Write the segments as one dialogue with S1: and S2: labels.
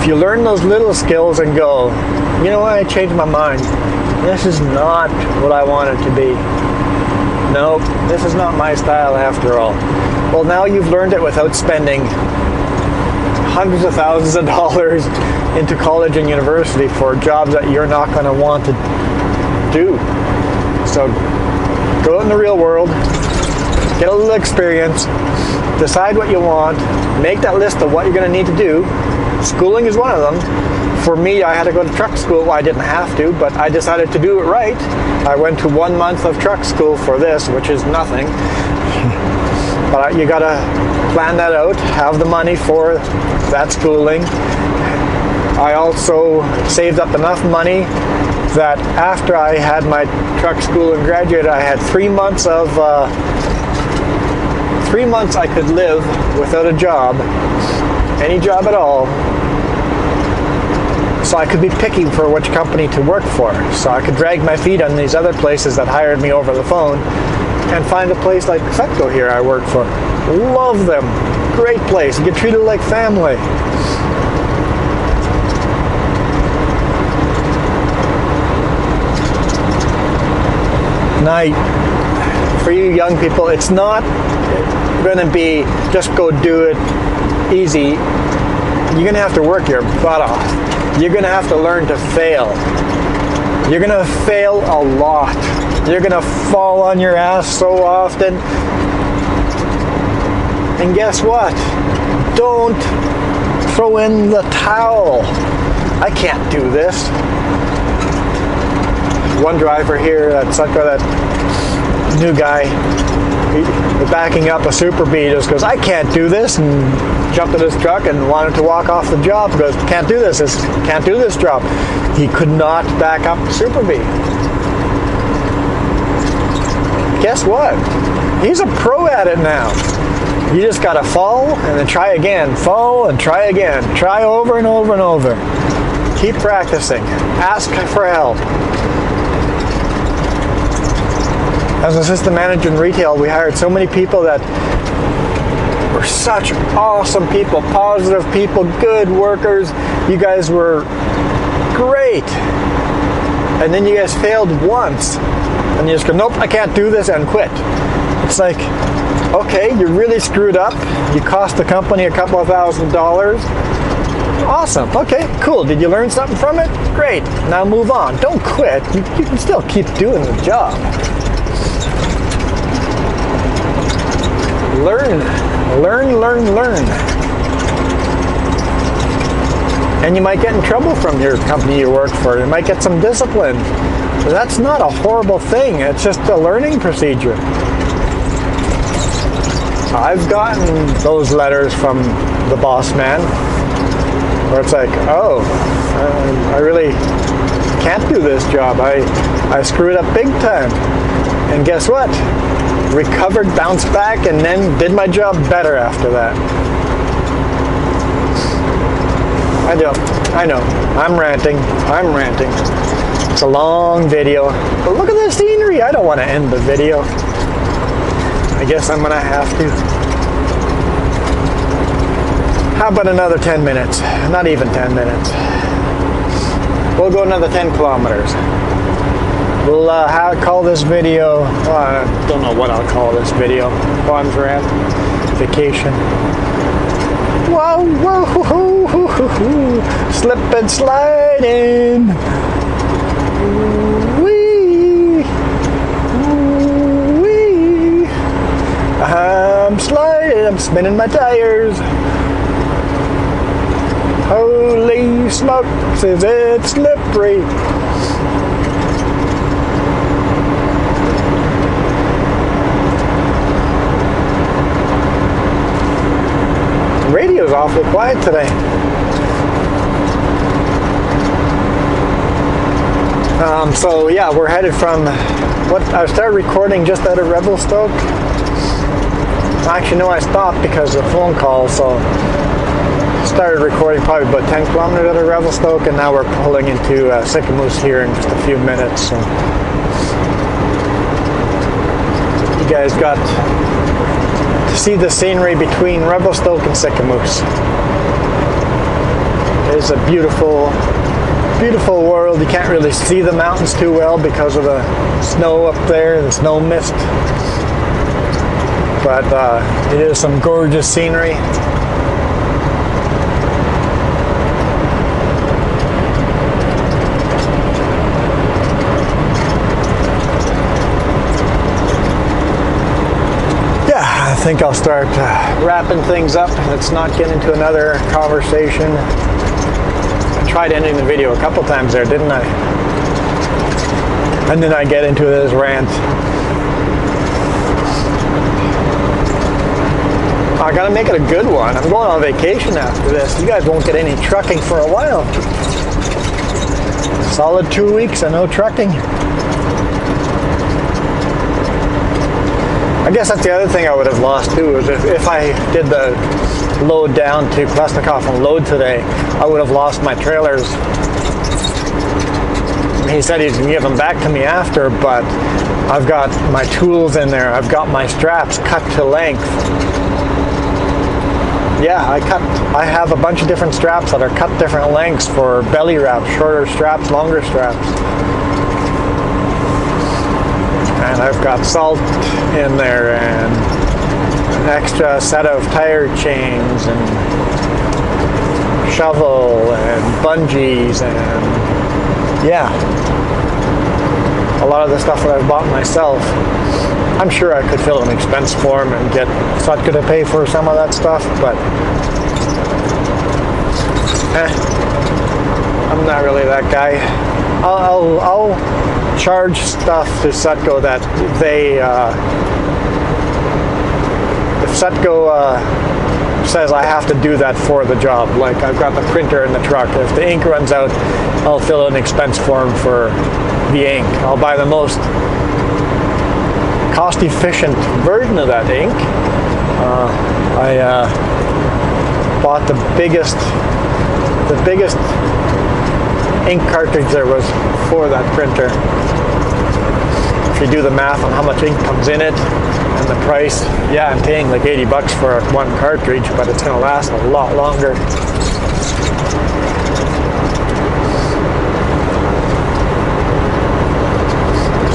S1: If you learn those little skills and go, you know what, I changed my mind. This is not what I want it to be. Nope, this is not my style after all. Well, now you've learned it without spending hundreds of thousands of dollars into college and university for jobs that you're not going to want to do. So go out in the real world, get a little experience, decide what you want, make that list of what you're going to need to do. Schooling is one of them. For me, I had to go to truck school. Well, I didn't have to, but I decided to do it right. I went to 1 month of truck school for this, which is nothing. But you got to plan that out, have the money for that schooling. I also saved up enough money that after I had my truck school and graduated, I had 3 months of 3 months I could live without a job, any job at all. So I could be picking for which company to work for. So I could drag my feet on these other places that hired me over the phone and find a place like Petco here I work for. Love them. Great place. You get treated like family. Now, for you young people, it's not going to be just go do it easy. You're going to have to work your butt off. You're going to have to learn to fail. You're going to fail a lot. You're going to fall on your ass so often. And guess what? Don't throw in the towel. I can't do this. One driver here, that new guy, backing up a Super B, just goes, I can't do this, and jumped in his truck and wanted to walk off the job. Goes, can't do this. Can't do this job. He could not back up the Super B. Guess what? He's a pro at it now. You just gotta fall and then try again. Fall and try again. Try over and over and over. Keep practicing. Ask for help. As an assistant manager in retail, we hired so many people that were such awesome people, positive people, good workers. You guys were great. And then you guys failed once. And you just go, nope, I can't do this, and quit. It's like, okay, you really screwed up. You cost the company a couple of $1,000s. Awesome. Okay, cool. Did you learn something from it? Great. Now move on. Don't quit. You can still keep doing the job. Learn. Learn, learn, learn. And you might get in trouble from your company you work for. You might get some discipline. But that's not a horrible thing. It's just a learning procedure. I've gotten those letters from the boss man where it's like, oh, I really can't do this job. I screwed up big time. And guess what? Recovered, bounced back, and then did my job better after that. I know. I'm ranting. It's a long video. But look at the scenery. I don't want to end the video. I guess I'm going to have to. How about another 10 minutes? Not even 10 minutes. We'll go another 10 kilometers. We'll call this video, I don't know what I'll call this video. Bonds rant, vacation. Whoa, whoa, hoo, hoo, hoo, hoo. Slip and sliding. Wee, wee. I'm sliding, I'm spinning my tires. Holy smokes, is it slippery? Radio's awfully quiet today. So yeah, we're headed from I started recording just out of Revelstoke. Actually, no, I stopped because of a phone call, so started recording probably about 10 kilometers out of Revelstoke, and now we're pulling into Sycamoose here in just a few minutes. So you guys got to see the scenery between Revelstoke and Sycamoose. is a beautiful, beautiful world. You can't really see the mountains too well because of the snow up there, the snow mist. But it is some gorgeous scenery. I think I'll start wrapping things up. Let's not get into another conversation. I tried ending the video a couple times there, didn't I? And then I get into this rant. I gotta make it a good one. I'm going on vacation after this. You guys won't get any trucking for a while. Solid 2 weeks of no trucking. I guess that's the other thing I would have lost too, is if I did the load down to Klesnikov and load today, I would have lost my trailers. He said he's going to give them back to me after, but I've got my tools in there. I've got my straps cut to length. Yeah, I have a bunch of different straps that are cut different lengths for belly wraps, shorter straps, longer straps. And I've got salt in there and an extra set of tire chains and shovel and bungees and yeah, a lot of the stuff that I've bought myself. I'm sure I could fill an expense form and get Sutka to pay for some of that stuff, but I'm not really that guy. I'll charge stuff to Sutco that they, if Sutco says I have to do that for the job, like I've got the printer in the truck, if the ink runs out, I'll fill out an expense form for the ink. I'll buy the most cost-efficient version of that ink. I bought the biggest ink cartridge there was for that printer. If you do the math on how much ink comes in it and the price, yeah, I'm paying like 80 bucks for one cartridge, but it's going to last a lot longer.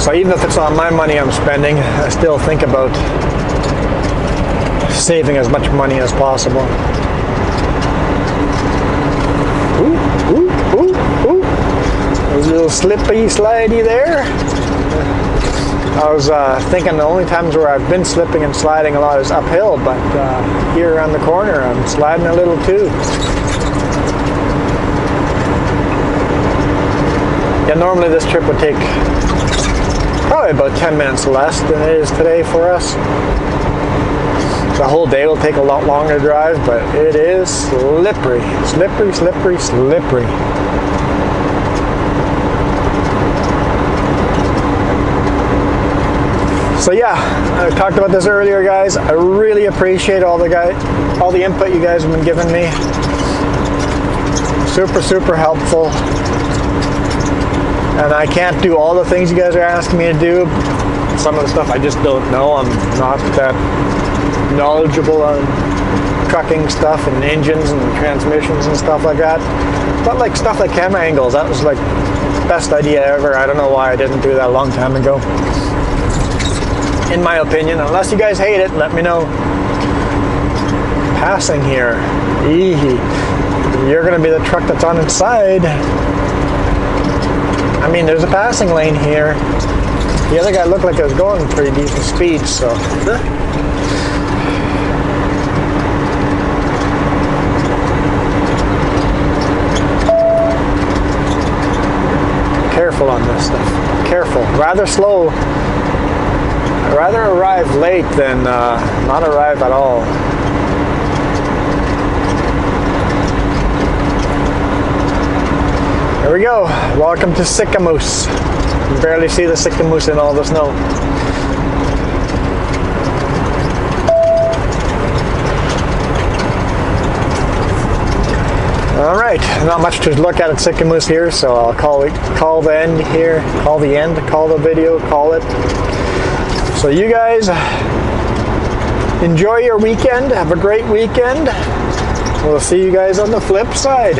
S1: So even if it's not my money I'm spending, I still think about saving as much money as possible. Ooh, ooh, ooh, ooh. There's a little slippy slidey there. I was thinking the only times where I've been slipping and sliding a lot is uphill, but here around the corner I'm sliding a little too. Yeah, normally this trip would take probably about 10 minutes less than it is today for us. The whole day will take a lot longer to drive, but it is slippery. Slippery, slippery, slippery. So yeah, I talked about this earlier, guys. I really appreciate all the input you guys have been giving me. Super, super helpful. And I can't do all the things you guys are asking me to do. Some of the stuff I just don't know. I'm not that knowledgeable on trucking stuff and engines and transmissions and stuff like that. But like stuff like camera angles, that was like the best idea ever. I don't know why I didn't do that a long time ago. In my opinion, unless you guys hate it, let me know. Passing here. You're going to be the truck that's on its side. I mean, there's a passing lane here. The other guy looked like it was going pretty decent speed, so. Careful on this stuff. Careful. Rather slow. I'd rather arrive late than not arrive at all. Here we go. Welcome to Sicamous. You can barely see the Sicamous in all the snow. All right, not much to look at Sicamous here, so I'll call the end here. Call the end. Call the video. Call it. So you guys enjoy your weekend. Have a great weekend. We'll see you guys on the flip side.